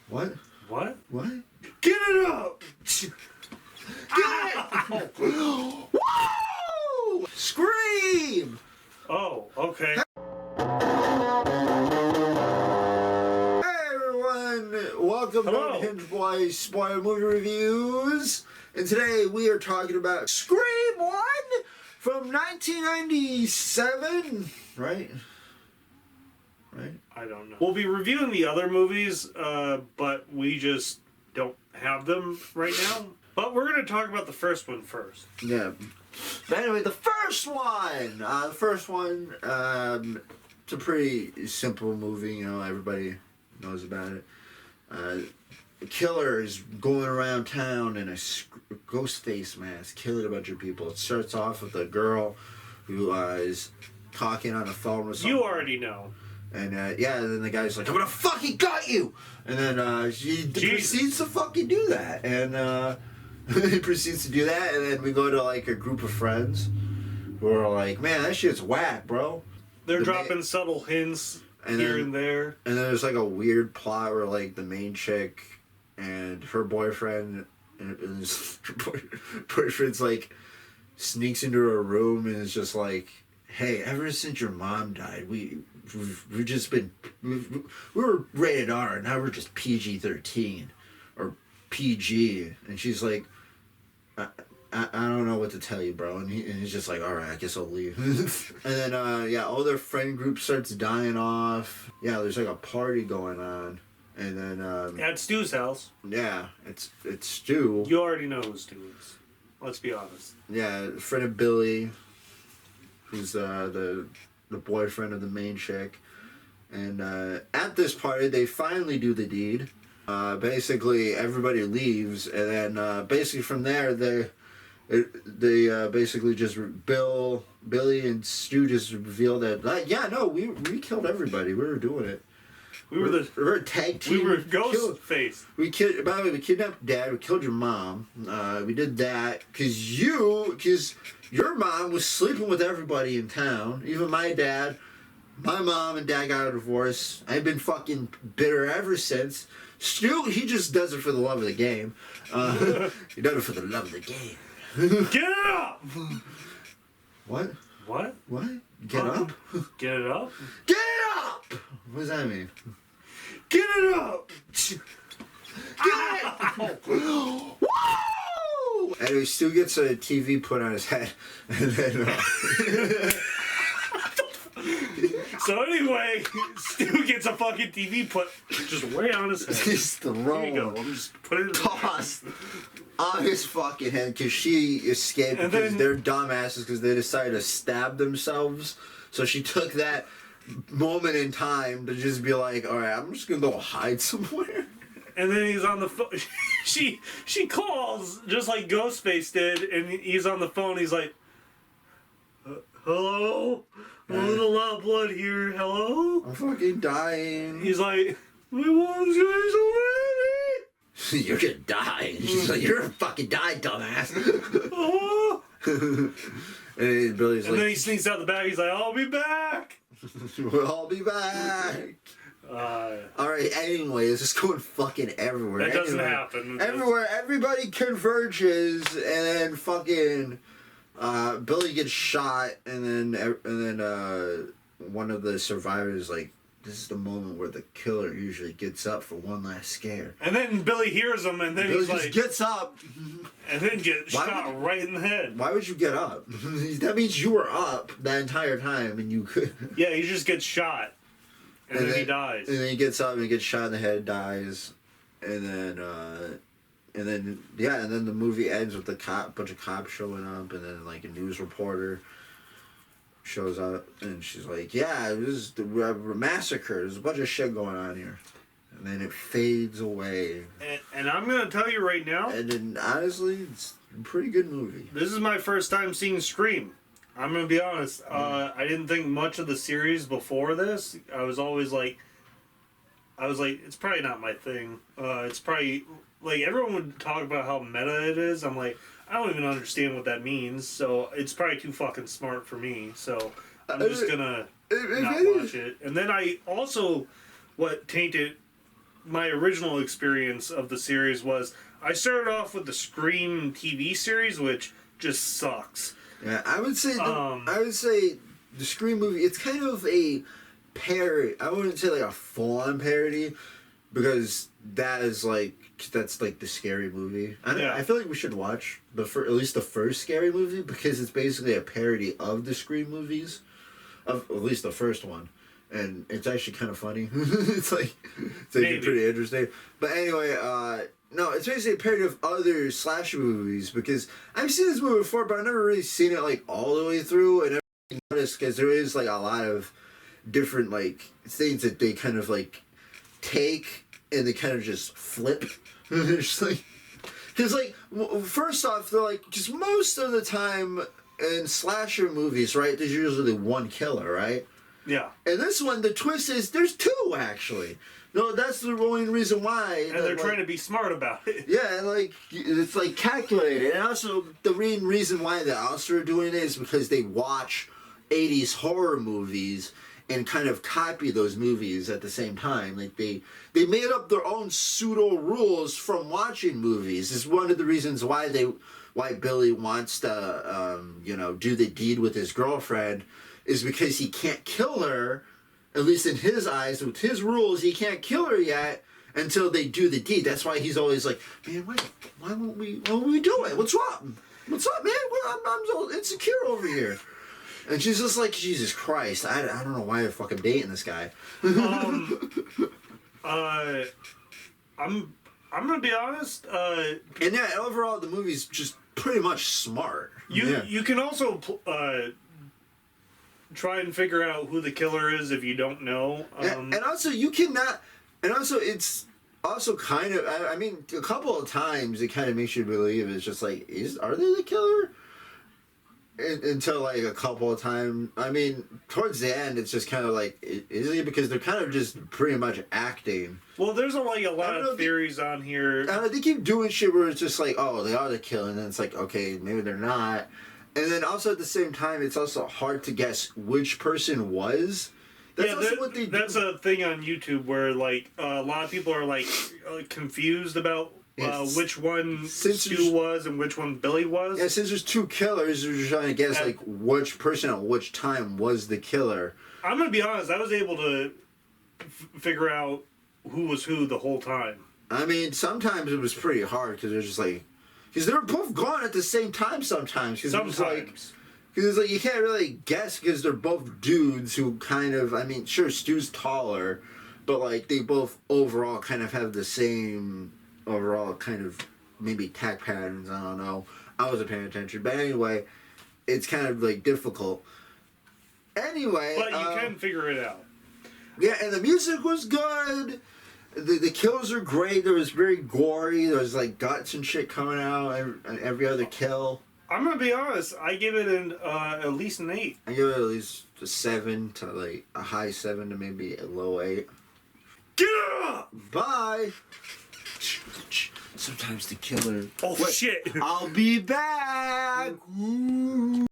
What? What? What? Get it up! Get it! Woo! Scream! Oh, okay. Hey everyone! Welcome Hello. to Unhinged Boys Spoiler Movie Reviews. And today we are talking about Scream 1 from 1997. Right? I don't know. We'll be reviewing the other movies, but we just don't have them right now. But we're going to talk about the first one first. Yeah. But anyway, the first one! It's a pretty simple movie, you know, everybody knows about it. The killer is going around town in a ghost face mask, killing a bunch of people. It starts off with a girl who is talking on the phone with someone. You already know. And yeah, and then the guy's like, I'm gonna fucking gut you! And then she proceeds to fucking do that. And he proceeds to do that, and then we go to like a group of friends who are like, man, that shit's whack, bro. They're dropping subtle hints here and there. And then there's like a weird plot where like the main chick and her boyfriend and his boyfriend's like sneaks into her room and is just like, hey, ever since your mom died, we've just been, we were rated R, now we're just PG-13 or PG. And she's like, I don't know what to tell you, bro. And he's just like, all right, I guess I'll leave. And then yeah, all their friend group starts dying off. Yeah, there's like a party going on. And then At Stu's house. yeah, it's Stu. You already know who Stu is. Let's be honest. Yeah, friend of Billy, who's the boyfriend of the main chick. And at this party, they finally do the deed. Basically, everybody leaves, and then basically from there, they basically just Billy and Stu just reveal that yeah, no, we killed everybody. We were doing it. We were a tag team. We were ghost face. By the way, we kidnapped Dad. We killed your mom. We did that because your mom was sleeping with everybody in town. Even my dad. My mom and Dad got a divorce. I've been fucking bitter ever since. Stu, he just does it for the love of the game. He does it for the love of the game. Get it up! What? What? What? Get up? Get it up? Get it up! What does that mean? Get it up! Get it! Woo! Anyway, Stu gets a TV put on his head, and then. So anyway, Stu gets a fucking TV put just way on his head. Just thrown. Here you go. I'm just putting it tossed on his fucking head because she escaped and because they're dumbasses because they decided to stab themselves. So she took that moment in time to just be like, all right, I'm just gonna go hide somewhere. And then he's on the phone. She calls just like Ghostface did, and he's on the phone. He's like, hello? A little lot of blood here. Hello? I'm fucking dying. He's like, my mom's getting so ready. You're gonna die. She's like, you're gonna fucking die, dumbass. Oh. And Billy's and then he sneaks out the back. He's like, I'll be back. We'll all be back. Alright, anyway, it's just going fucking everywhere. That doesn't happen. Everywhere, everybody converges, and then fucking Billy gets shot, and then one of the survivors like, this is the moment where the killer usually gets up for one last scare. And then Billy hears him, and then Billy he's just gets up, and then gets shot right in the head. Why would you get up? That means you were up that entire time, and you could. Yeah, he just gets shot, and then he dies. And then he gets up and he gets shot in the head, dies, and then the movie ends with a bunch of cops showing up, and then like a news reporter shows up, and she's like, yeah, it was the massacre. There's a bunch of shit going on here. And then it fades away. And I'm going to tell you right now. And then, honestly, it's a pretty good movie. This is my first time seeing Scream. I'm going to be honest. I didn't think much of the series before this. I was like, it's probably not my thing. It's probably, like, everyone would talk about how meta it is. I'm like, I don't even understand what that means, so it's probably too fucking smart for me, so I'm just gonna not watch it. And then I also, what tainted my original experience of the series was I started off with the Scream TV series, which just sucks. Yeah, I would say the Scream movie. It's kind of a parody. I wouldn't say like a full-on parody, because that's like the Scary Movie. I feel like we should watch at least the first Scary Movie, because it's basically a parody of the Scream movies, of at least the first one, and it's actually kind of funny. it's actually pretty interesting. But anyway, no, it's basically a parody of other slasher movies, because I've seen this movie before, but I've never really seen it like all the way through, and I noticed because there is like a lot of different like things that they kind of like take and they kind of just flip. It's like, because like first off, they're like, just most of the time in slasher movies, right, there's usually one killer, right? Yeah. And this one, the twist is there's two, actually. No, that's the only reason why. And they're trying to be smart about it. Yeah, and like it's like calculated. And also the main reason why they also are doing it is because they watch 80s horror movies and kind of copy those movies at the same time. Like they made up their own pseudo rules from watching movies. Is one of the reasons why Billy wants to do the deed with his girlfriend, is because he can't kill her, at least in his eyes, with his rules, he can't kill her yet until they do the deed. That's why he's always like, man, why won't we do it? What's wrong? What's up, man? I'm so insecure over here. And she's just like, Jesus Christ, I don't know why I'm fucking dating this guy. I'm gonna be honest. And yeah, overall, the movie's just pretty much smart. You can also try and figure out who the killer is if you don't know. And also, you cannot. And also, it's also kind of. I mean, a couple of times it kind of makes you believe it's just like, are they the killer? Until like a couple of times. I mean, towards the end, it's just kind of like, is it? Because they're kind of just pretty much acting. Well, there's a lot of theories on here. I don't know, they keep doing shit where it's just like, oh, they are the killer, and then it's like, okay, maybe they're not. And then also at the same time, it's also hard to guess which person was. That's also what they do. That's a thing on YouTube where like a lot of people are like confused about which one Stu was and which one Billy was. Yeah, since there's two killers, they're just trying to guess like which person at which time was the killer. I'm gonna be honest, I was able to figure out who was who the whole time. I mean, sometimes it was pretty hard because they're just like, because they were both gone at the same time sometimes. Because it's like you can't really guess because they're both dudes who kind of, I mean, sure, Stu's taller, but like they both overall kind of have the same overall kind of maybe tack patterns. I don't know. I wasn't paying attention. But anyway, it's kind of like difficult. Anyway. But you can figure it out. Yeah, and the music was good. The kills are great. There was very gory. There was like guts and shit coming out every other kill. I'm gonna be honest. I give it at least an 8. I give it at least a 7 to like a high 7 to maybe a low 8. Get up! Bye. Sometimes the killer. Oh shit! I'll be back. Ooh.